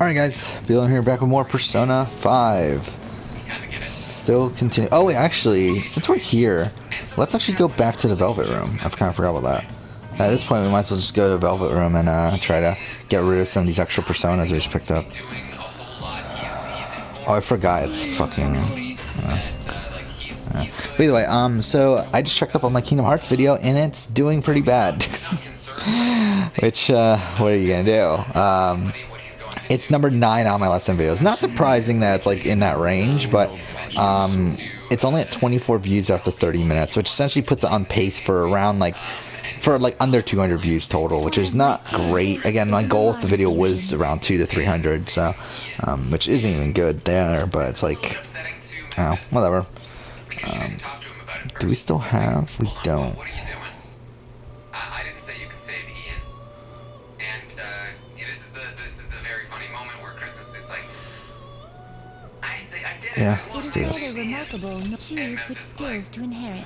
Alright guys, Beeline here, back with more Persona 5. Still continue. Oh wait, actually, since we're here, let's actually go back to the Velvet Room. I kind of forgot about that. At this point, we might as well just go to the Velvet Room and try to get rid of some of these extra Personas we just picked up. Oh, I forgot, it's fucking... But either way, so I just checked up on my Kingdom Hearts video, and it's doing pretty bad. Which, what are you gonna do? It's number 9 on my Let's Play videos. Not surprising that it's like in that range, but it's only at 24 views after 30 minutes, which essentially puts it on pace for around like under 200 views total, which is not great. Again, my goal with the video was around 200 to 300, so which isn't even good there, but it's like, oh, whatever. Do we still have? We don't. Yeah, let's do this. Choose which skills to inherit.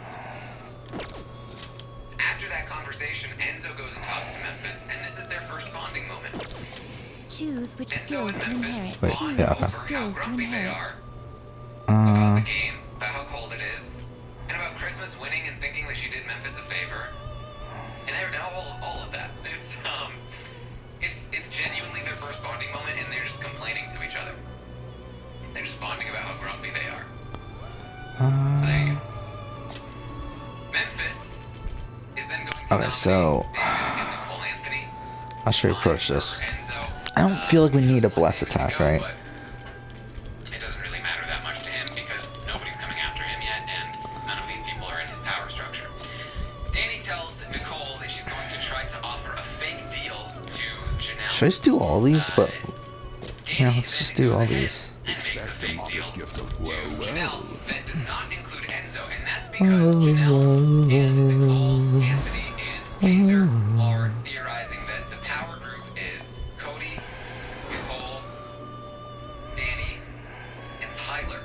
After that conversation, Enzo goes and talks to Memphis, and this is their first bonding moment. Choose which skills to inherit. Wait, Choose yeah, okay. which skills to inherit. About the game, about how cold it is, and about Christmas winning and thinking that she did Memphis a favor, and all of that. It's genuinely their first bonding moment, and they're just complaining to each other. They're just bonding about how grumpy they are. So there you go. Memphis is then going to okay, so how should we approach this? I don't feel like we need a bless attack, right? It doesn't really matter that much to him because nobody's coming after him yet, and none of these people are in his power structure. Danny tells Nicole that she's going to try to offer a fake deal to Janelle. Should I just do all these? But yeah, let's just do all these. And makes a fake deal to Janelle that does not include Enzo, and that's because Janelle and Nicole, Anthony, and Kaiser are theorizing that the power group is Cody, Nicole, Danny, and Tyler.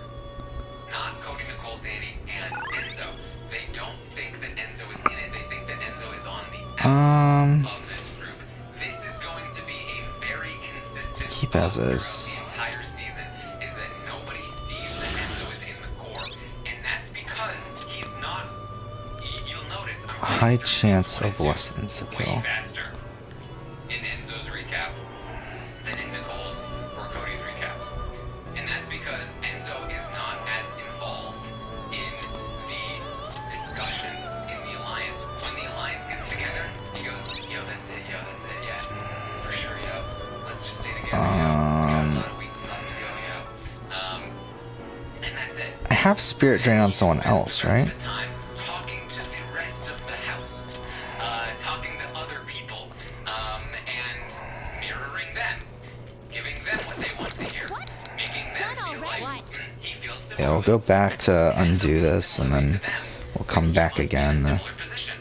Not Cody, Nicole, Danny, and Enzo. They don't think that Enzo is in it. They think that Enzo is on the outs of this group. This is going to be a very consistent Keep as is. the entire season, is that nobody sees that Enzo is in the core, and that's because he's not. You'll notice A high chance of less than way kill. faster in Enzo's recap than in Nicole's or Cody's recaps, and that's because Enzo is not as involved in the discussions in the Alliance. When the Alliance gets together, he goes, "Yo, that's it, yeah, for sure, yo. Let's just stay together, yo. We got a lot of weeks left to go, yo." And that's it. I have Spirit Drain on someone else, right? His time talking to the rest of the house, talking to other people, and mirroring them, giving them what they want to hear, making them feel like he feels similar. Yeah, we'll go back to undo this, and then we'll come back again. Similar position.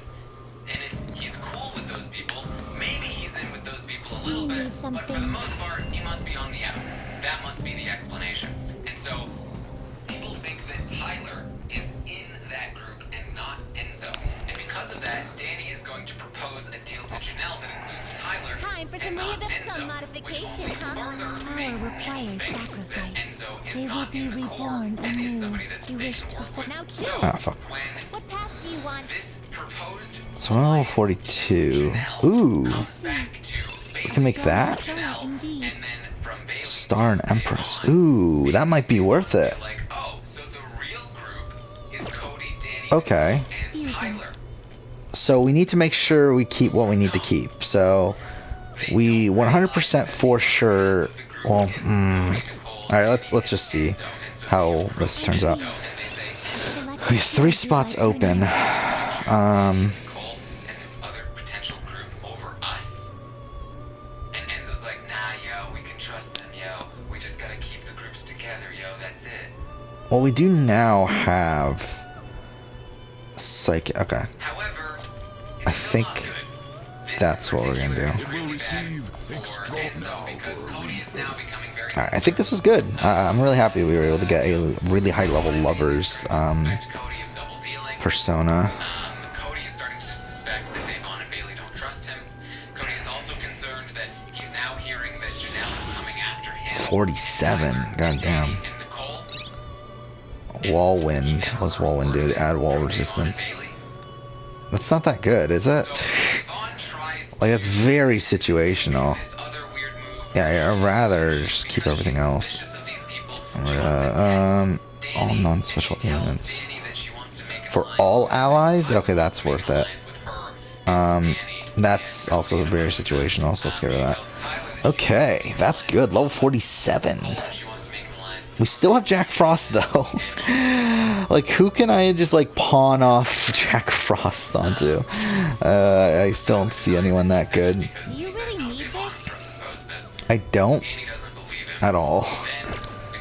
And if he's cool with those people, maybe he's in with those people a little bit, but for the most part, he must be on the outs. That must be the explanation. And so, people think that Tyler is in that group and not Enzo. And because of that, Danny is going to propose a deal to Janelle that includes Tyler Time for and some not Mementos Enzo, which modification, only huh? further Power makes requires people think that sacrifice. Enzo is They will not be in the core reborn and is anew. somebody that You they wish can to work with. now So, choose. Ah, fuck. when What path do you want? this proposed So we're on level 42. Ooh, comes back to we can make that? Janelle, and then from Bailey Star and Empress. Ooh, that might be worth it. like, oh, so the real group is Cody, Danny, Okay. and Tyler. So we need to make sure we keep what we need to keep. So we 100% for sure. Well, all right. Let's just see how this turns out. We have 3 spots open. And this other potential group over us. And Enzo's like, nah, yo, we can trust them, yo. We just gotta keep the groups together, yo. That's it. Well, we do now have Psychic. Okay, However, I think that's what we're gonna do. Alright, I think this was good. I'm really happy we were able to get a really high level lovers persona. Cody is starting to suspect that Devon and Bailey don't trust him. Cody is also concerned that he's now hearing that Janelle is coming after him. 47. God damn. And Nicole. Wall wind. What's wall wind do? Add wall resistance. Bailey. That's not that good, is it? Yvonne tries Like, it's very situational. this other weird move. Yeah, I'd rather just keep everything else. Suspicious of these people. All non-special elements. Danny that she wants to make an For alliance all with. allies? Okay, that's worth it. Alliance with her and Danny. That's also very situational, so let's get rid of that. Tells Tyler that Okay, that's good. Level 47. she wants to make an alliance with. We still have Jack Frost, though. Like, who can I just, like, pawn off Jack Frost onto? I still don't see anyone that good. Do you really need this? I don't Danny doesn't believe him. at all. Then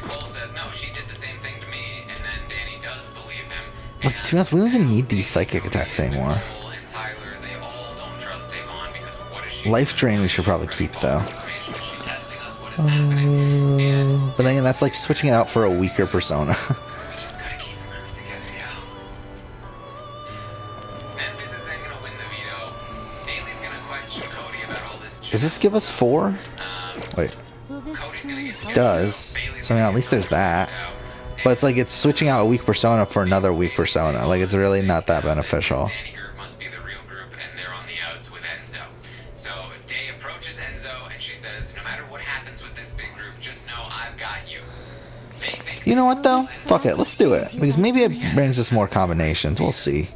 Nicole says, no, she did the same thing to me, and then Danny does believe him. Like, to be honest, we don't even need these psychic attacks anymore. Nicole and Tyler, they all don't trust Yvonne because what is she Life Drain we should probably keep, though. information? Is she testing us? What is happening? And But then that's like switching it out for a weaker persona. we just gotta keep the group together, yo. Memphis is then gonna win the veto. Bailey's gonna question Cody about all this. Does this give us 4? Wait, Will this Cody's gonna plan get help? does. So I mean, at least there's that. But it's like it's switching out a weak persona for another weak persona. Like, it's really not that beneficial. Danny group must be the real group, and they're on the outs with Enzo. So Day approaches Enzo, and she says, "No matter what happens with this big group, just know I've got you." They think You know what, though? Fuck it, let's do it. Because maybe it brings us more combinations. We'll see.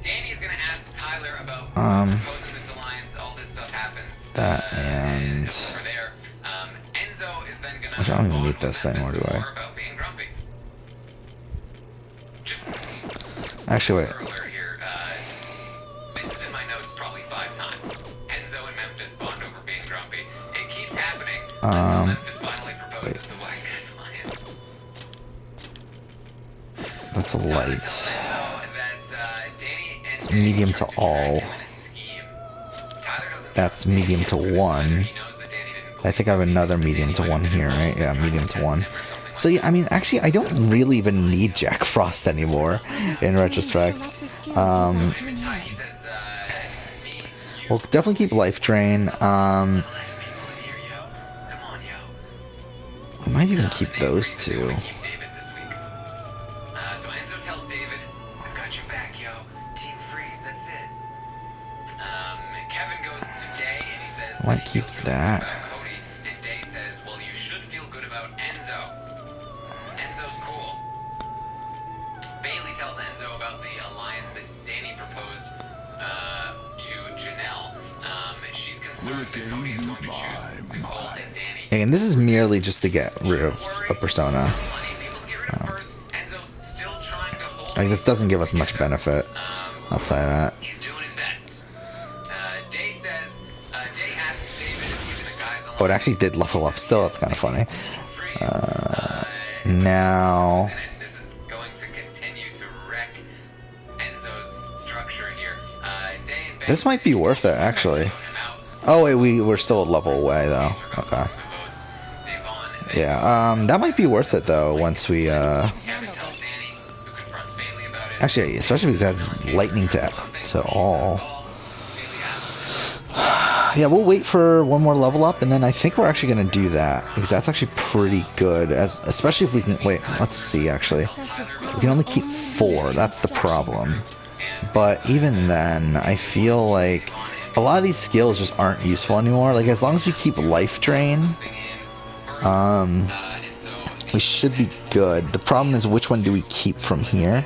Danny is gonna ask Tyler about Um, proposing this alliance. All this stuff happens. that and- over there. Enzo is then gonna. Which I don't even bond need with this Memphis anymore, do some I? more about being grumpy. Just Actually, wait. alert here. This is in my notes probably 5 times. Enzo and Memphis bond over being grumpy. It keeps happening until Memphis finally proposes the Wise Guys Alliance. That's a Tyler light. tells Enzo that Danny and It's Danny medium tried to track all. him in a scheme. Tyler doesn't That's trust Danny medium to as much as 1. he knows that Danny didn't I think I have another medium to 1 here, right? Yeah, medium to 1. So yeah, I mean, actually, I don't really even need Jack Frost anymore, in retrospect. He says, me, you, We'll definitely keep Life Drain. let me here, yo. Come on, yo. We might even keep those two. Keep David this week. So Enzo tells David, I've got your back, yo. Team Freeze, that's it. Kevin goes to Day and he says, Might that keep he'll feel good that. about Cody. And Day says, well, you should feel good about Enzo. Enzo's cool. Bailey tells Enzo about the alliance that Danny proposed to Janelle. She's concerned that Cody is going to choose Nicole and Danny. And this is merely just to get rid of a persona. Plenty of people to get rid of first. Enzo still trying to hold. Like, this doesn't give us much benefit outside of that. He's doing his best. Day says, Day asks David if he's in a guy's alliance. Oh, it actually did level up still. That's kind of funny. Freeze. Now, This is going to continue to wreck Enzo's structure here. Day and Ben this might be worth it, actually. Oh, wait, we're still a level away, though. Okay. Yeah, that might be worth it, though, once we, Kevin tells Danny, who confronts Bailey about it. actually, especially because it has lightning to all. Yeah, we'll wait for one more level up, and then I think we're actually going to do that, because that's actually pretty good, especially if we can, wait, let's see, actually. We can only keep 4, that's the problem. But even then, I feel like a lot of these skills just aren't useful anymore. Like, as long as we keep Life Drain, we should be good. The problem is, which one do we keep from here?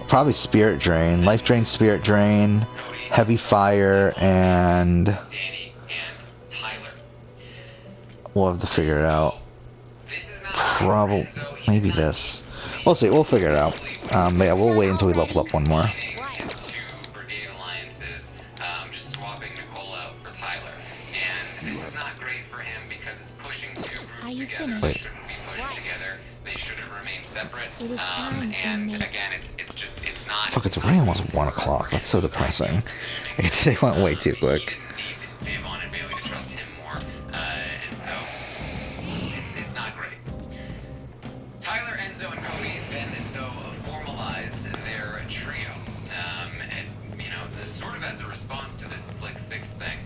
Probably Spirit Drain. Life Drain, Spirit Drain, Heavy Fire, and we'll have to figure it out. Probably, maybe this. We'll see, we'll figure it out. But yeah, we'll wait until we level up one more. Just swapping Nicole out for Tyler. And this is not great for him because it's pushing 2 Are groups you together. finished? They Wait. shouldn't be pushed together. They should have remained separate. It is time, And inmate. again, it's not. Fuck, it's already almost 1 o'clock. That's so depressing. Like, today went way too quick. He didn't need Yvonne and Bailey to trust him more. And so, it's not great. Tyler, Enzo, and Cody then, though, formalized their trio. And, you know, sort of as a response to this Slick Six thing,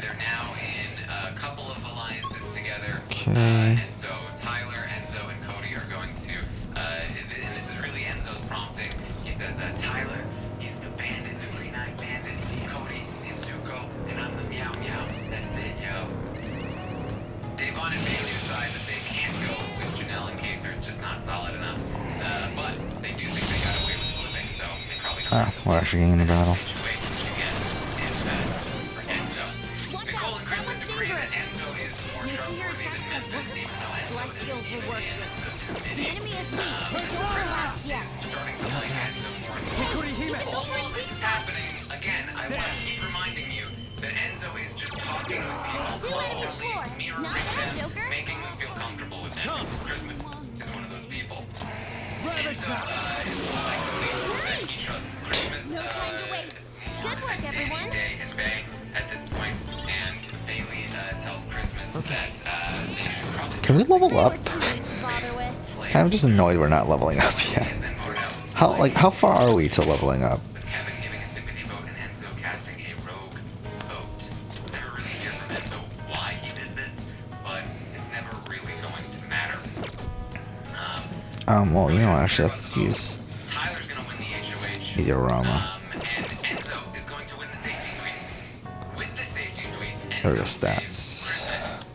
they're now in a couple of alliances together. Okay. And so Tyler, Enzo, and Cody are going to, and this is really Enzo's prompting. He says, Tyler, he's the bandit, the green-eyed bandit. Cody is Zuko, and I'm the Meow Meow. That's it, yo. Davon and Bailey decide that they can't go with Janelle and Kaser. It's just not solid enough. But they do think they got away with the living, so they probably don't. Ah, we're actually getting in the battle. Situation, which again is bad for Enzo. Watch Nicole out, and that Christmas was agree that dangerous. Enzo is more Nuclear trustworthy than attacks Memphis, have even though Enzo life skills isn't will even work. in the The committee. enemy is weak. There's no house yet. Starting to like Enzo more and more. While this is happening, again, I want to keep reminding you that Enzo is just talking with people, constantly mirroring Not bad, them, Joker. making them feel comfortable with him. Christmas is one of those people. Enzo is like that he trusts Christmas. No time to waste. Good work, everyone. Day and Bay at this point, and Bailey tells Christmas that they should probably Can we level They up? were too easy to bother with. I'm just annoyed we're not leveling up yet. then vote out. How far are we to leveling up? With Kevin giving a sympathy vote and Enzo casting a rogue vote. Never really hear from Enzo why he did this, but it's never really going to matter. Well, you know, actually, let's use Tyler's gonna win the HOH. Diorama. And Enzo is going to win the safety suite. With the safety suite, There we go, Enzo stats. saves Christmas.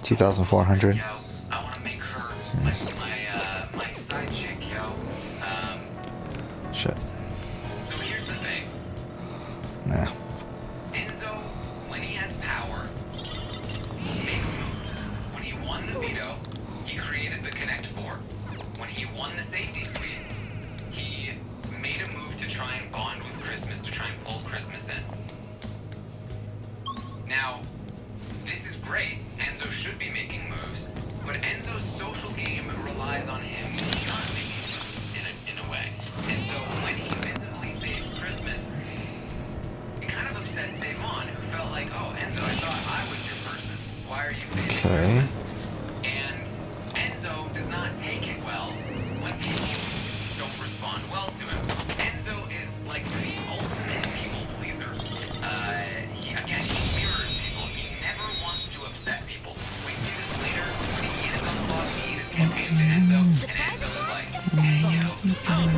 2,400. Yo, I want to make her my side chick, yo. Shit. So here's the thing. Nah. Enzo, when he has power, makes moves. When he won the veto, he created the Connect Four. When he won the safety suite, he made a move to try and bond with Christmas, to try and pull Christmas in. Now, this is great. Enzo should be making moves, but Enzo's social game relies on him not making moves in a way. And so when he visibly saves Christmas, it kind of upsets Davon, who felt like, oh, Enzo, I thought I was your person. Why are you saving Okay. Christmas? And Enzo does not take it well when people don't respond well to him. Enzo is like the ultimate people pleaser. He mirrors people. He never wants to upset people. We see this later when Ian is on the block. Ian is campaigning to Enzo, and Enzo is like, hey, yo, I'm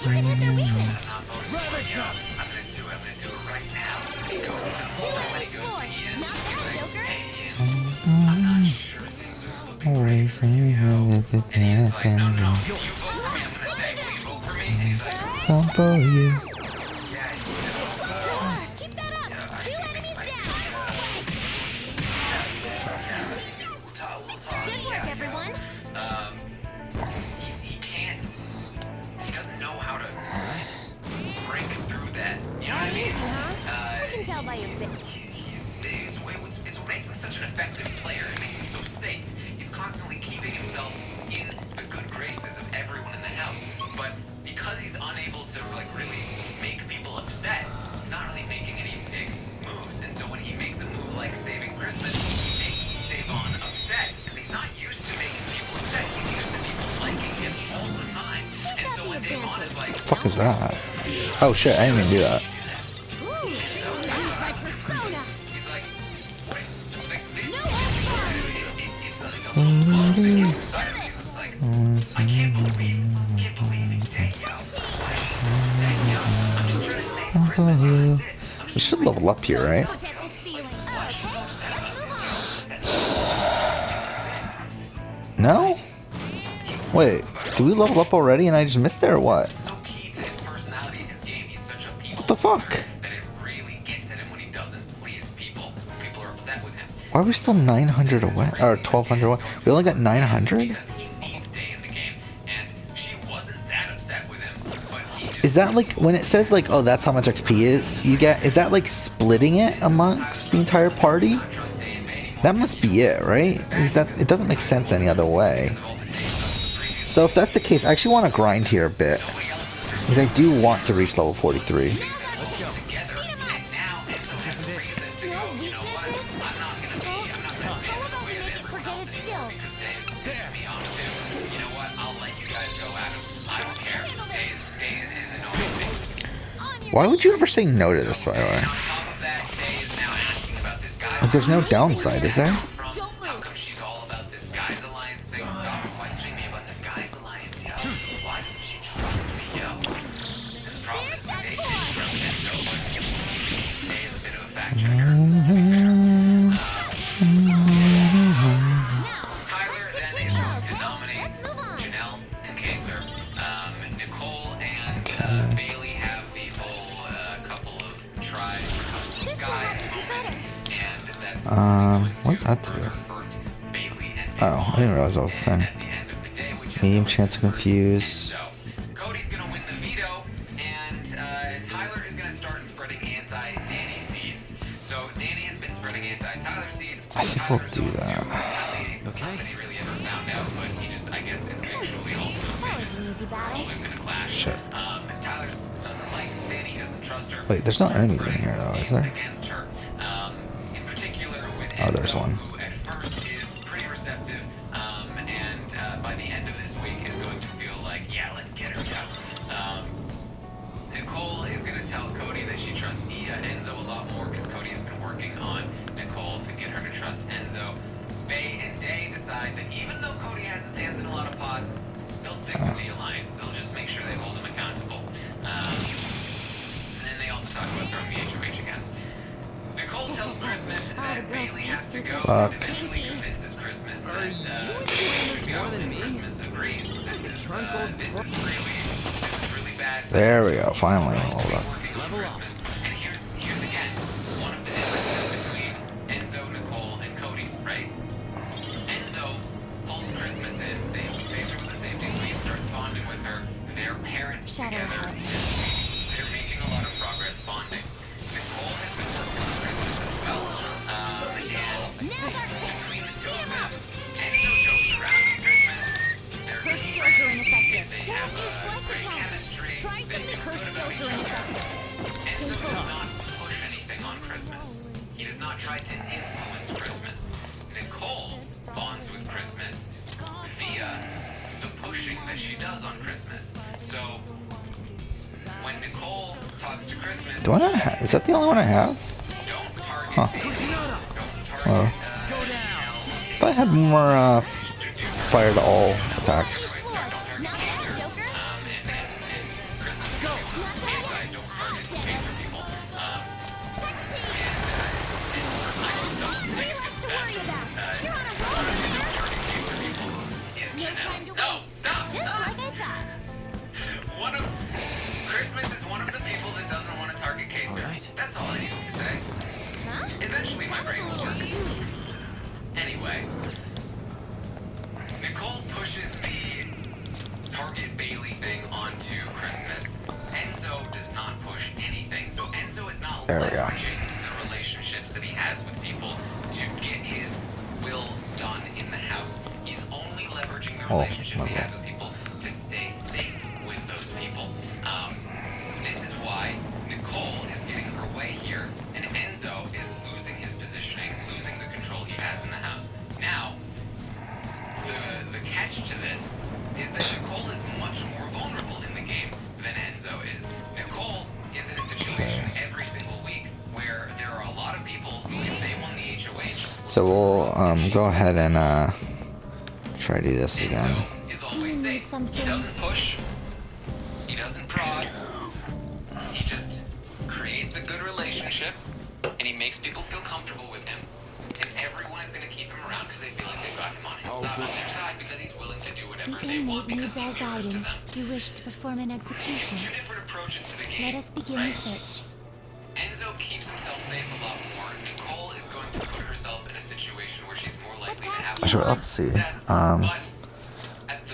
Right with their weakness. not voting for you. I'm gonna do it right now. He goes to Ian. Not He's bad, like, Joker. hey, Ian, I'm not sure things are looking great for you, yo. And Ian's like, no, you vote for me, I'm gonna stay. Will you vote for me? And he's like, One for you. yeah, Keep that up. Two enemies down. we'll talk. Good work, everyone. He can't. He doesn't know how to break through that. You know what I mean? I can tell by your bit. It's what makes him such an effective player. It makes him so safe. He's constantly keeping himself in the good graces of everyone in the house. But because he's unable to like really make people upset, he's not really making any big moves. And so when he makes a move like saving Christmas, he makes Davon upset. And he's not used to making people upset. He's used to people liking him all the time. And so when Davon is like, The fuck is that? Oh shit, I didn't even do that. Ooh, that is my persona. he's like, wait, like this. No effort. It's like a little bug that gets inside of me. So it's like, I can't believe Danielle. I'm just trying to save Christmas. That's it. I'm We just should level up here, right? Forget this feeling. No? Wait, did we level up already and I just missed it or what? so key to his personality and his game. He's such a people What the fuck? that it really gets at him when he doesn't please people. People are upset with him. Why are we still 900 away? Or 1200 away? We only got 900? Because he needs Day in the game. And she wasn't that upset with him, but he just Is that like, when it says like, oh, that's how much XP you get, is that like splitting it amongst the entire party? not trust Day in May anymore. That must be it, right? Because that, it doesn't make sense any other way. Of all the Day stuff in the previous So if that's the case, I actually want to grind here a bit. nobody else in the Because I do want to reach level 43. together, and now Enzo has a reason to go, you know what, I'm not gonna stand in the way of everyone else anymore because Day is pissing me off too. You know what, I'll let you guys go at him. I don't care. Day is annoying me. Why would you ever say no to this, by the way? And on top of that, Day is now asking about this guy. Like, there's no downside, is there? How come she's all about trigger. Tyler then is going to nominate Let's move on. Janelle and Kaser. Nicole and Bailey have the whole couple of tries, couple of guys moment, and that's what's that do? Bailey and Oh, I didn't realize that was the thing. at the end of the day, which is Medium chance to confuse. so Cody's gonna win the veto, and Tyler is gonna start spreading anti-Danny seeds. So Danny has been spreading anti-Tyler seeds. I think we'll Tyler's do going to that. retaliate. Not that he really ever found out, but he just, I guess, instinctually also That was an easy battle. always gonna clash. Shit. Tyler doesn't like Danny, doesn't trust her. Wait, there's no enemies in here though, is there? Against her. In particular with Oh, there's Enzo, one. who at first is pretty receptive, and by the end of this week is going to feel like, yeah, let's get her out. Nicole is going to tell Cody that she trusts Enzo a lot more because Cody has been working on Nicole to get her to trust Enzo. Faye and Day decide that even though Cody has his hands in a lot of pots, they'll stick with the alliance. They'll just make sure they hold him accountable. And then they also talk about throwing the HOH again. Nicole tells Christmas that Bailey has to go Fuck. and eventually convinces Christmas that should go, and Christmas agrees. This is really bad. There we go. Finally, hold up. Christmas. And here's again one of the differences between Enzo, Nicole, and Cody, right? Enzo pulls Christmas in, saves her with the safety suite, starts bonding with her. They're parents Shadow together. heart. They're making a lot of progress bonding. Nicole has been working on Christmas as well. And between the two of them, Enzo jokes around with Christmas. They're Curse good skills are friends. ineffective. They Don't have use blessed great attack. chemistry. Try They something. feel Curse good about skills each are other. ineffective. Enzo does not push anything on Christmas. He does not try to influence Christmas. Nicole bonds with Christmas via the pushing that she does on Christmas. So when Nicole talks to Christmas, Do I not have? Is that the only one I have? don't target Huh. Bailey, don't Oh. target I thought I had more fire to all attacks. don't target Not Kaser. bad, Joker. And Christmas is going to be one of the anti don't target Kaser people. We left to worry about. You're on a roll. Is No time to Janelle. No, waste. stop! Just like I thought. Christmas is one of the people that doesn't want to target Kaser. That's all I need to say. Huh? Eventually my brain will work. Anyway, Nicole pushes the target Bailey thing onto Christmas. Enzo does not push anything. So Enzo is not There we go. leveraging the relationships that he has with people to get his will done in the house. He's only leveraging the relationships he has with people to stay safe with those people. This is why Nicole is getting her way here, and Enzo is losing his positioning, losing the control he has in the house. Now, the catch to this is that Nicole is much more vulnerable in the game than Enzo is. Nicole is in a situation every single week where there are a lot of people who, if they won the HOH, So we'll go ahead and try to do this again. Enzo is always safe. He Something. doesn't push. He doesn't prod. He just creates a good relationship, and he makes people feel comfortable with him. And everyone is going to keep him around because they feel like they've got him on their side because he's willing to do whatever The they want inmate because needs he our mirrors to guidance. them. You wish to perform an Two execution. different approaches to the Let game. us begin right? the search. Enzo keeps himself safe a lot more. Nicole is going to put herself in a situation where she's more likely to have Actually, let's see. success, but at the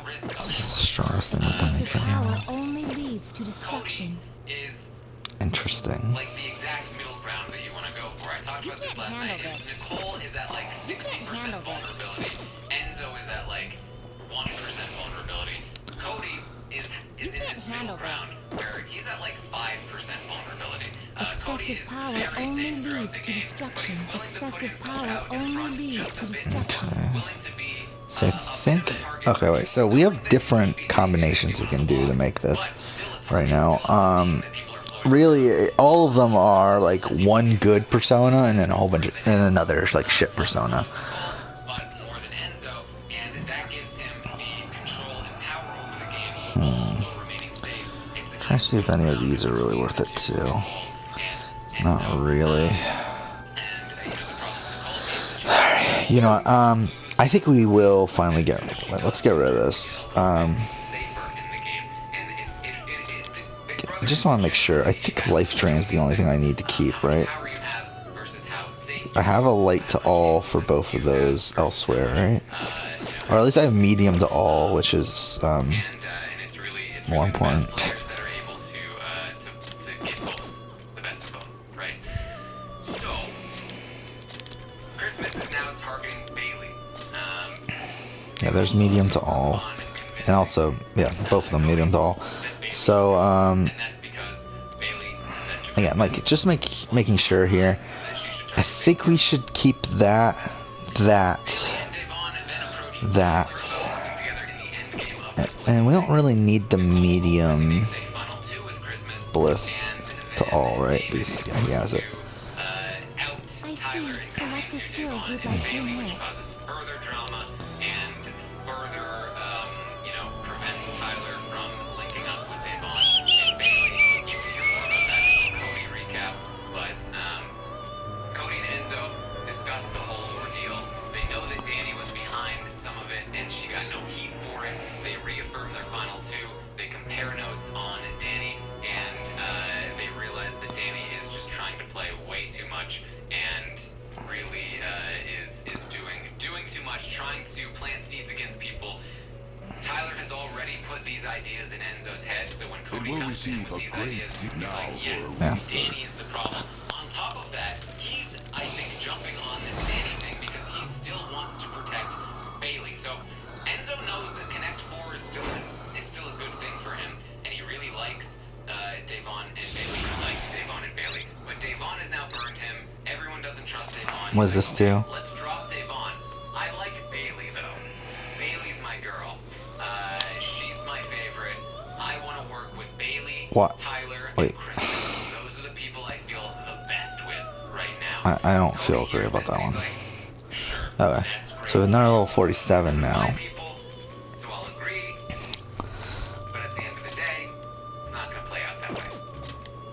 risk of This is the strongest thing we can make right Power now. only leads to Cody destruction. is Interesting. like the exact middle ground that you want to go for. I talked about this last night. Nicole is at like 60% vulnerability. Enzo is at like 1% vulnerability. Cody is in this middle ground where he's at like 5% vulnerability. Cody Excessive is power very only safe throughout leads the to game, but destruction. he's willing to put Excessive himself power out in only front leads just to a bit destruction. more. Willing to be So I a bit of a think. target Okay, for wait. you. So we have Something that different you combinations we can do to make but this still a target, right now. still a thing that people are floating Really, all of them are like one good persona and then a whole bunch of, and another like shit persona. but more than Enzo, and that gives him the control and power over the game while also remaining safe. It's a Trying to see if any of these are really worth it too. and Not really. Alright, you know what, I think we will finally let's get rid of this. I just want to make sure. I think life drain is the only thing I need to keep, right? I have a light to all for both of those elsewhere, right? Or at least I have medium to all, which is more important. Yeah, there's medium to all, and also, yeah, both of them medium to all. So, again, like, just making sure here. I think we should keep that, and we don't really need the medium bliss to all, right? Because yeah, he has it. I see. Selective skills you'd like to inherit. Trying to plant seeds against people. Tyler has already put these ideas in Enzo's head, so when Cody comes in with these ideas, he's like, yes, Danny is the problem. On top of that, he's, I think, jumping on this Danny thing because he still wants to protect Bailey. So Enzo knows that Connect 4 is still a good thing for him, and he really likes Davon and Bailey. He likes Davon and Bailey, but Davon has now burned him. Everyone doesn't trust Davon. What does this do? Let's drop Davon. I like Bailey though. Bailey's my girl. She's my favorite. I want to work with Bailey, Tyler, and Kristen. Those are the people I feel the best with right now. I don't feel great about that one. Okay, so another level 47 now. So I'll agree. But at the end of the day, it's not going to play out that way.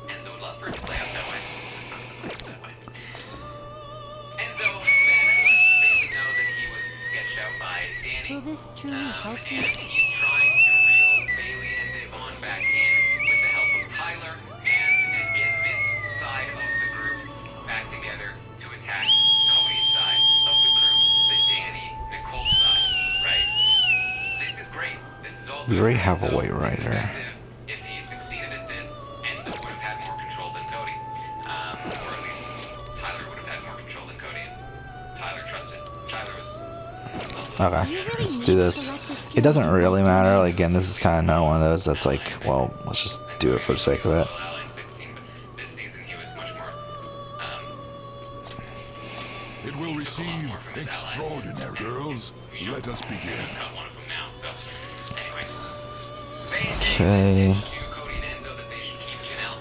Enzo would love for it to play out that way. It's not going to play out that way. Enzo then lets Bailey know that he was sketched out by Danny. Will this truly help you? And he's trying to reel Bailey and Davon back in with the help of Tyler and get this side of the group back together to attack Cody's side of the group, the Danny-Nicole side, right? This is great. This is all good. We already have a white rider. If he succeeded at this, Enzo would have had more control than Cody. Or at least Tyler would have had more control than Cody. Tyler trusted. Tyler was... Okay, let's do this. It doesn't really matter. Like, again, this is kind of not one of those that's like, well, let's just do it for the sake of it. This season he was much more... It will receive extraordinary girls. Let us begin. One of them now, so... Anyway. Okay. To Cody and Enzo that they should keep Janelle.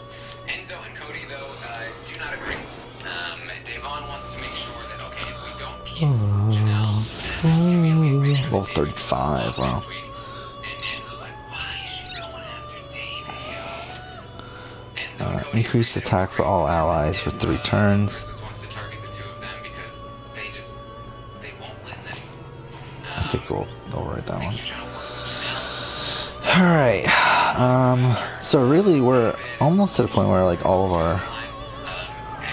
Enzo and Cody, though, do not agree. Davon wants to make sure that, okay, if we don't keep Janelle, Level 35, wow. and Enzo's like, why is she going after David? Enzo and Cody Increased attack for all allies for 3 turns. Christmas wants to target the two of them because they won't listen. I think we'll overwrite that one. He's trying to work with Janelle. Alright, so really we're almost to the point where like all of our...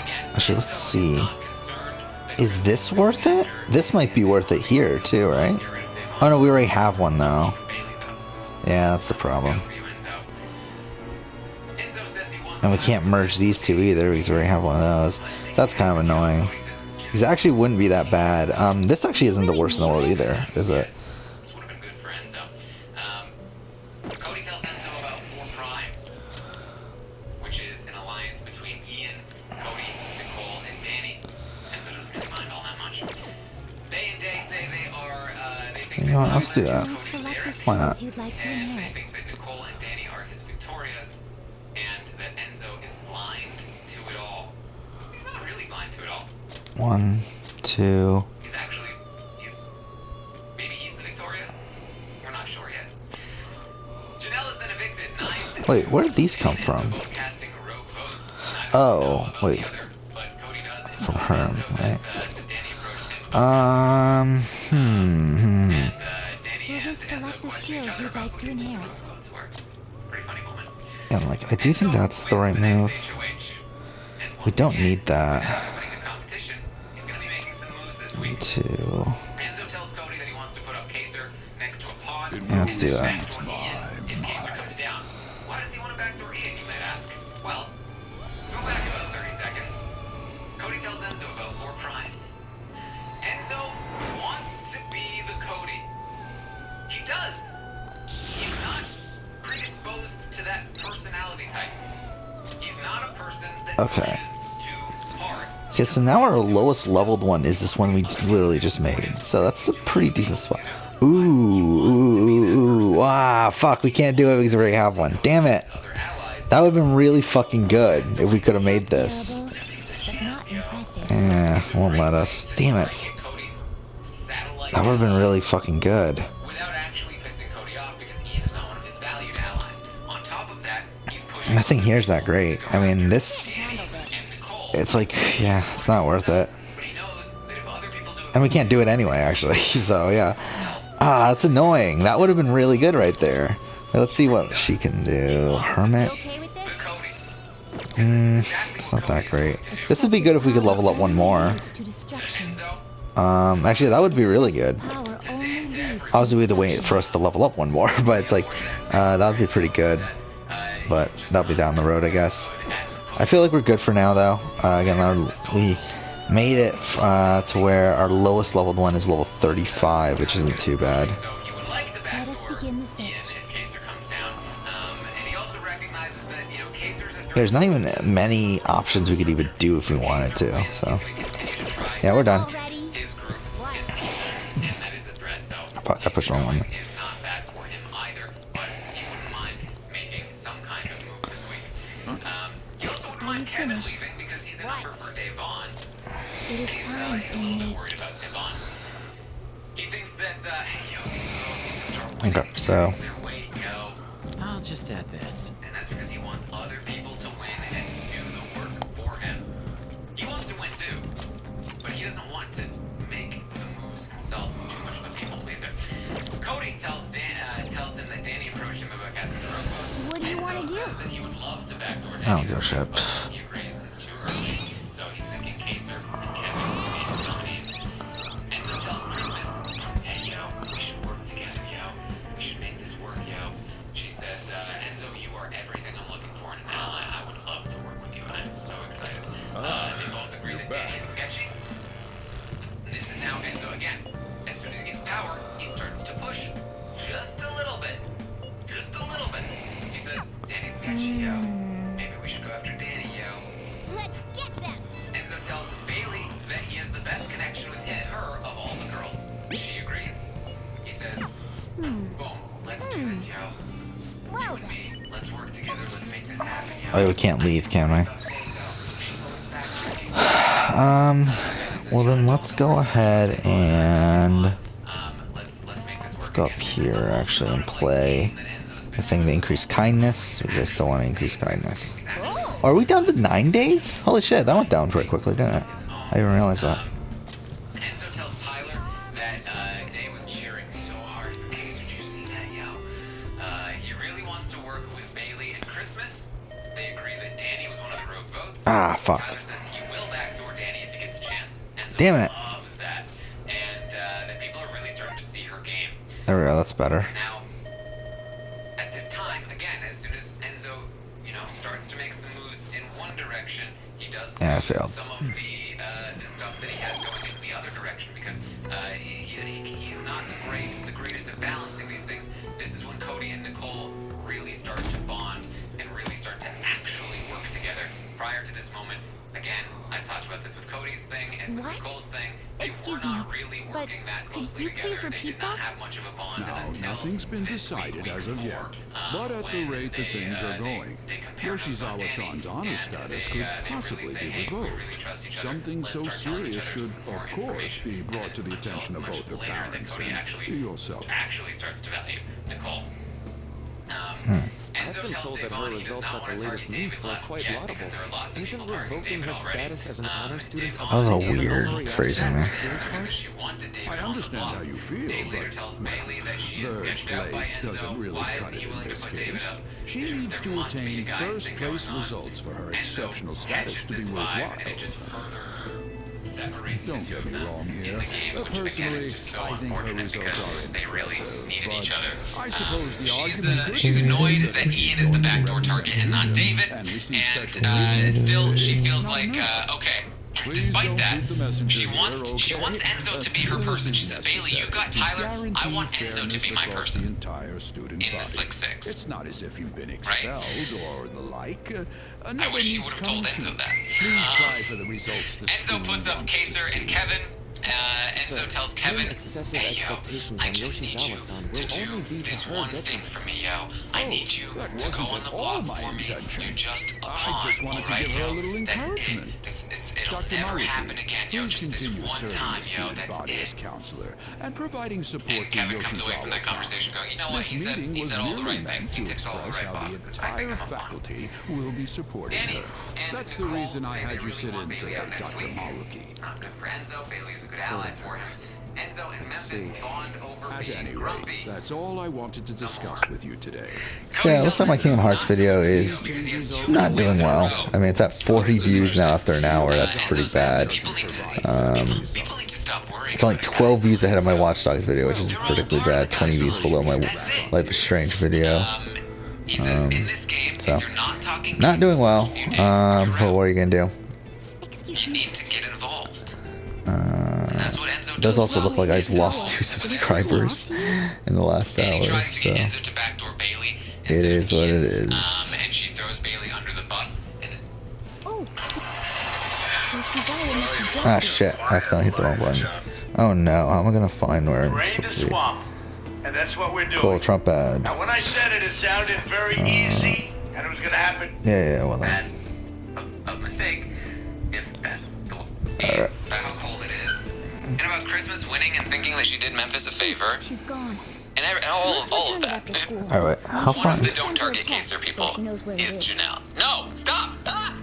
Again, Actually, let's see. not concerned that Is this worth it? This might be worth it here too, right? Oh no, we already have one though. Bailey, though. Yeah, that's the problem. Enzo says he wants And we can't merge these two either because we already have one of those. That's kind of annoying. Because it actually wouldn't be that bad. This actually isn't the worst in the world either, is it? This would have been good for Enzo. Cody tells Enzo about 4 Prime, which is an alliance between Ian, Cody, Nicole, and Danny. Enzo doesn't really mind all that much. They and Day say they are, they think You know what, that let's do Tyler that. is Cody's heir, Selective Why not? skills you'd like to and they inherit. think that Nicole and Danny are his Victorias, and that Enzo is blind to it all. He's not really blind to it all. 1, 2. He's actually, maybe he's the Victoria? We're not sure yet. Janelle is then evicted 9-2. Wait, where did these come from? Both casting rogue votes. Oh, wait. But Cody does From inform Herm, Enzo right? that Danny approached him about and Danny Will and Rick Enzo select the question each skills other you'd about like who to do you think inherit? the votes were. Pretty funny moment. Yeah, like, I do think that's the right move. We don't need that. He's gonna be making some moves this week. To... Enzo tells Cody that he wants to put up Kaser next to a pod. It Yeah, let's do that. Backdoor Ian if Kaser comes down. Why does he want to backdoor Ian, you might ask? Well, go back about 30 seconds. Cody tells Enzo about War Prime. Enzo wants to be the Cody. He does. He's not predisposed to that personality type. He's not a person that Okay. pushes too hard. See, so now our lowest leveled one is this one we literally just made. So that's a pretty decent spot. Ooh. Ah, fuck. We can't do it because we already have one. Damn it. Other allies. That would have been really fucking good if we could have made this. Terrible, but not impressive. Yeah, won't let us. Damn it. Cody's satellite That would have been ally really fucking good. without actually pissing Cody off because Ian is not one of his valued allies. On top of that, he's pushing Nothing here's that great. I mean, this... Handled it. and Nicole. It's like, yeah, it's not worth it. But he knows that if other people do it, And we can't do it anyway, actually. So, yeah. Ah, that's annoying. That would have been really good right there. Let's see what she can do. Hermit? Okay with the this? Cody. It's not that great. This would be good if we could level up one more. Leads to destruction. Enzo, Actually, that would be really good. Power only leads Obviously, we had to wait for us to level up one more, but it's like, that would be pretty good. But that'll be down the road, I guess. I feel like we're good for now, though. Again, we made it to where our lowest leveled one is level 35, which isn't too bad. so he would like to Let us backdoor begin the Ian search. if Kaser comes down. And he also recognizes that, you know, Kaser's a There's not even many options we could even do if we wanted to, so... Yeah, we're done. Already? his group, his people, and that is a threat. So Fuck, I pushed the wrong one. is not bad for him either, but he wouldn't mind making some kind of move this week. He also wouldn't mind Kevin finished? leaving because he's a number for Devon. It is He's time a little bit innate. worried about Devon. He thinks that, hey, yo, these girls need to start winning. Okay, so... Their way, yo. I'll just add this. And that's because he wants other people to win and do the work for him. He wants to win too, but he doesn't want to make the moves himself. Too much of a people pleaser. Cody tells him that Danny approached him about casting the rope. What do you want to do? Says that he would love to backdoor I don't Danny, give a shit. but he agrees and it's too early. So he's thinking Kaser and Kevin will be his nominees. Enzo tells Christmas, hey yo, we should work together, yo. We should make this work, yo. She says, Enzo, you are everything I'm looking for in an ally. I would love to work with you. I'm so excited. They both agree that Danny is sketchy. This is now Enzo again. As soon as he gets power, he starts to push. Just a little bit. Just a little bit. He says, Danny's sketchy, yo. Maybe we should go after Danny, yo. Let's get them. Enzo tells Bailey that he has the best connection with her of all the girls. She agrees. He says, boom, let's do this, yo. You Well and me, let's work together, let's make this happen, yo. Oh, we can't leave, can we? She's always fact-checking. Well then let's go ahead and... Let's make this Let's work go up again. here, actually, and play the thing to increase kindness, because I still want to increase kindness. Are we down to 9 days? Holy shit, that went down pretty quickly, didn't it? I didn't realize that. Enzo tells Tyler that Day was cheering so hard for Kaser. Did you see that, yo? He really wants to work with Bailey and Christmas. They agree that Danny was one of the rogue votes. Ah, fuck. Tyler says he will backdoor Danny if he gets a chance. Enzo Damn it. loves that. And that people are really starting to see her game. There we go, that's better. Now, at this time, again, as soon as Enzo, starts to make some moves in one direction, he does Yeah, I lose failed. some of the stuff that he has going in the other direction because he's not the greatest at balancing these things. This is when Cody and Nicole really start to bond and really start to actually work together. Prior to this moment, again, I've talked about this with Cody's thing and with What? Nicole's thing. They Excuse were not me, really but working that could closely you together. please They repeat did not that? have much of a bond Now, until nothing's been this decided week as of before, yet, but at the when rate that things are going, they compare notes on Yoshizawa-san's Danny, honor and status they, could they possibly really say, be hey, we revoked. really trust each other. Something Let's so start telling each serious other should, more of course, information. be And brought to it's the until attention of much both their later that parents Cody and actually yourself. starts to value Nicole. I've been told that her results at the latest meet were quite laudable. Isn't revoking her status as an honor student That was a an weird overreaction phrasing on there. skills part? I understand how you feel, but third place doesn't really cut it in this case. She needs to attain first place results for her exceptional status to be worthwhile. Don't get me wrong here. Personally, I think her results are impressive, but I suppose the argument could She's be annoyed made that Ian is the backdoor target and not David, and still she feels like, okay. Despite that, she wants Enzo to be her person. She says, Bailey, you got Tyler. I want Enzo to be my person. In this like 6. It's not as if you've been expelled or the like. I wish she would have told Enzo that. Please try for the results the Enzo school puts up wants Kaser to and see. Kevin. Enzo tells Kevin, excessive hey yo, expectations I on just need you Yoshizawa-san to will do only be to this her one thing detriment. for me, yo. I need you that to go wasn't on the at all block my for me. intention. You're just a I pawn, just wanted to alright, give her a yo? little That's it. encouragement. It'll Dr. never Maruki, happen again, yo. please Just this continue one serving time, the yo. student That's body as it. counselor and providing support And Kevin to comes away from that Yoshizawa-san. conversation going, you know what? This meeting He was said all the merely right meant things. He to ticks all the express right how the boxes. I think entire I'm a pawn. faculty will be supporting Danny her. and That's the Nicole reason I say had they you really sit want in Bailey today, out next Dr. week. Maruki. Not good for Enzo. Bailey's a good ally for him. Enzo and Memphis bond over At being any rate, grumpy. that's all I wanted to discuss with you today. So it looks like my Kingdom Hearts video is not doing well. I mean, it's at 40 views now after an hour. That's pretty bad. People need to stop worrying. It's only 12 views ahead of my Watch Dogs video, which is particularly bad. 20 views below my Life is Strange video. He says, in this game, so, if you're not talking not doing well. But what are you gonna do? Excuse you me. need to get involved. And that's what Enzo It does does. also look like I've lost 2 subscribers in the last Danny hour, tries to so get Enzo to backdoor Bailey. it is what it is. And she throws Bailey under the bus. And Oh. Yoshizawa must have jumped Ah it. shit, I accidentally hit the wrong button. Oh no, how am I gonna find where I'm Drain the supposed to be? swamp. And that's what we're doing. Cool, Trump ad. Now, when I said it, it sounded very easy, and it was gonna happen. Yeah, well then. and a mistake, if that's the Alright. about how cold it is. And about Christmas winning and thinking that she did Memphis a favor. She's gone. And all of that. Alright, how One far? of the don't target Kaser people So she knows where it is is. Janelle. No, stop! Ah!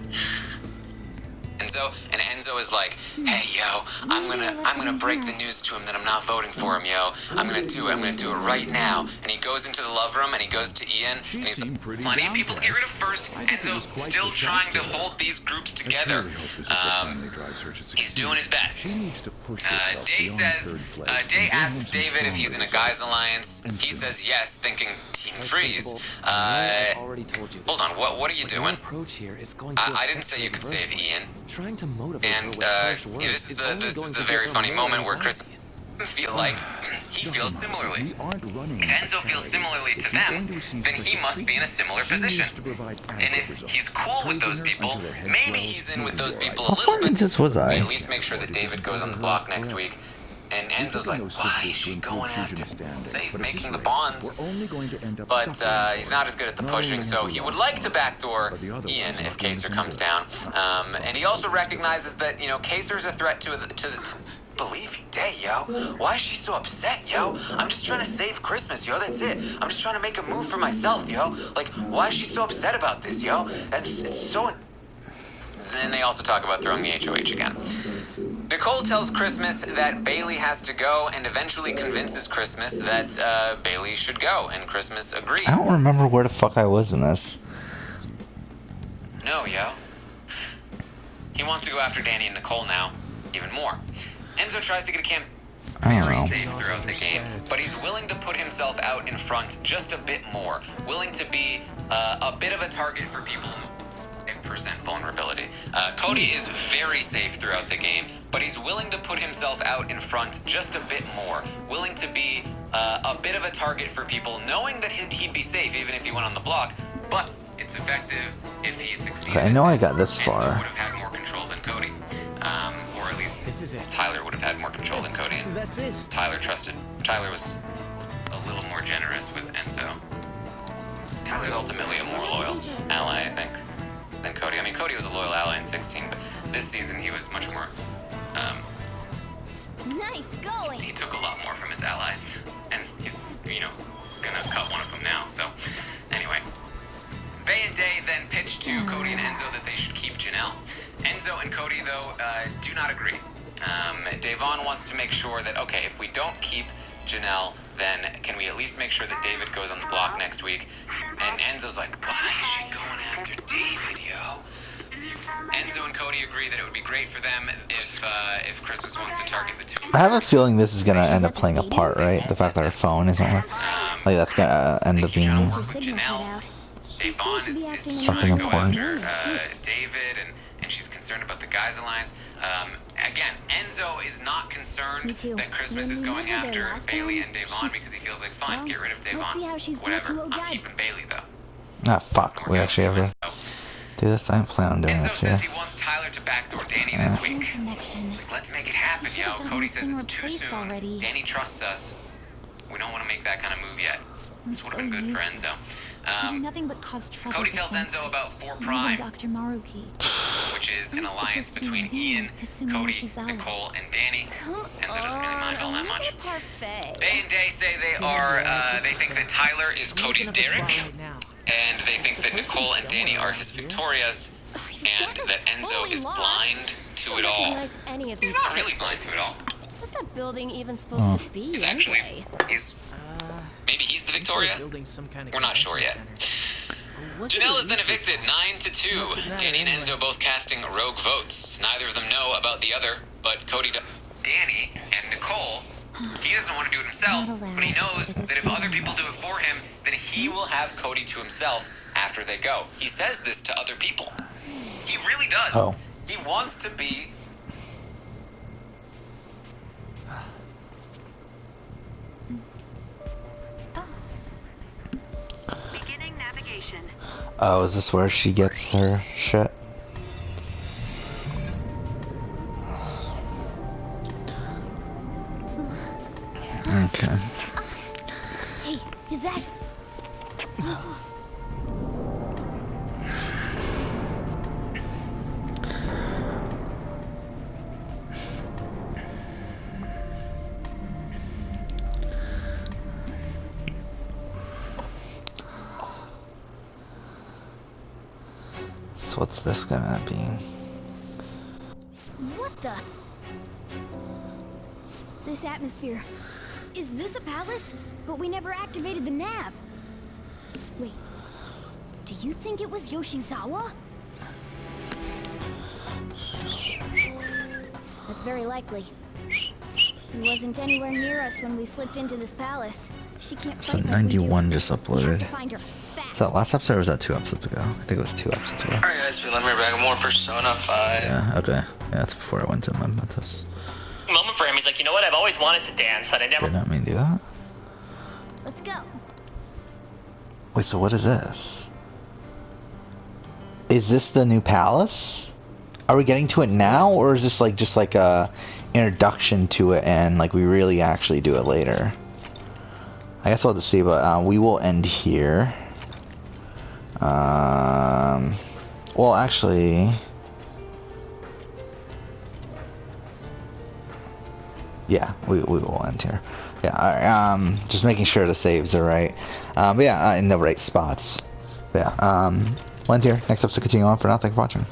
And Enzo is like, hey yo, I'm gonna break the news to him that I'm not voting for him, yo. I'm gonna do it right now. And he goes into the love room and he goes to Ian and he's like, plenty of people to get rid of first. Enzo's still trying to hold these groups together. He's doing his best. Day asks David if he's in a guys alliance. He says yes, thinking Team Freeze. Already told you this. Hold on, what are you But your doing? approach here is going to I didn't affect say her you could save adversely. Ian. Trying to motivate And her with harsh words this is only the going to very give her funny more moment where Chris anxiety. feel like he feels similarly. If Enzo feels similarly to them, then he must be in a similar position. And if he's cool with those people, maybe he's in with those people How a far little bit. into this was I? At least make sure that David goes on the block next week. And Enzo's like, why is she going after, say, making the bonds? But he's not as good at the pushing, so he would like to backdoor Ian if Kaser comes down. And he also recognizes that, Kaser's a threat to the believe you day, yo. Why is she so upset, yo? I'm just trying to save Christmas, yo. That's it. I'm just trying to make a move for myself, yo. Like, why is she so upset about this, yo? It's so... And they also talk about throwing the HOH again. Nicole tells Christmas that Bailey has to go and eventually convinces Christmas that Bailey should go, and Christmas agrees. I don't remember where the fuck I was in this. No, yo. He wants to go after Danny and Nicole now, even more. Enzo tries to get a camp I don't very know. safe throughout the game, but he's willing to put himself out in front just a bit more, willing to be a bit of a target for people. 5% vulnerability. Cody is very safe throughout the game, but he's willing to put himself out in front just a bit more, willing to be a bit of a target for people, knowing that he'd be safe even if he went on the block, but it's effective if he succeeded. Okay, I know I got this Enzo far. would have had more control than Cody, or at least This is it. Tyler would have had more control than Cody. And That's it. Tyler was a little more generous with Enzo. Tyler's ultimately a more loyal ally, I think, than Cody. I mean, Cody was a loyal ally in 16, but this season he was much more, Nice going. he took a lot more from his allies. And he's, gonna cut one of them now, so, anyway. Bay and Day then pitch to Cody and Enzo that they should keep Janelle. Enzo and Cody, though, do not agree. Devon wants to make sure that, okay, if we don't keep Janelle, then can we at least make sure that David goes on the block next week? And Enzo's like, why is she going after David, yo? Enzo and Cody agree that it would be great for them if Christmas wants to target the two. I have a feeling this is gonna end up playing a part, right? The fact that her phone isn't working. Like that's gonna end up being Janelle, Devon is something trying to go important. after David, and she's concerned about the Guys Alliance. Again, Enzo is not concerned that Christmas is going after Bailey and Devon because he feels like, fine, get rid of Devon. Whatever, I'm keeping Bailey though. Ah, fuck. We actually have to do this. I don't plan on doing Enzo this here. says he wants Tyler to backdoor Danny this week. Like, let's make it happen, yo. Cody says it's too soon. Danny trusts us. We don't want to make that kind of move yet. This would have been good for Enzo. Nothing but cause trouble. Cody tells Enzo about 4 Prime, Dr. Maruki. which is an alliance between Ian, Cody, Nicole, and Danny. Enzo doesn't really mind all that much. Bay and Day say they think that Tyler is Cody's Derek, and they think that Nicole and Danny are his Victorias, and that Enzo is blind to it all. He's not really blind to it all. What's that building even supposed to be? He's actually, maybe he's the Victoria? We're not sure yet. Janelle is then evicted 9-2. Danny and Enzo both casting rogue votes. Neither of them know about the other, but Cody does. Danny and Nicole, he doesn't want to do it himself, but he knows that if other people do it for him, then he will have Cody to himself after they go. He says this to other people. He really does. Oh. He wants to be... Beginning navigation. Oh, is this where she gets her shit? Okay. Hey, is that? So what's this gonna be? What the? This atmosphere. Is this a palace? But we never activated the nav. Wait. Do you think it was Yoshizawa? That's very likely. She wasn't anywhere near us when we slipped into this palace. She can't So fight like we do. 91 just We have uploaded. to find her fast. Is that last episode or was that 2 episodes ago? I think it was 2 episodes ago. Alright guys, we let me back more Persona 5. Yeah, okay. Yeah, that's before I went to Mementos. Moment for him, he's like, you know what, I've always wanted to dance, and I never... Did not mean to do that. Let's go. Wait, so what is this? Is this the new palace? Are we getting to it now, or is this like just like a introduction to it and like we really actually do it later? I guess we'll have to see, but we will end here. Well, actually... Yeah, we will end here. Yeah, alright, just making sure the saves are right. But yeah, in the right spots. But yeah, we'll end here. Next episode, continue on. For now, thank you for watching.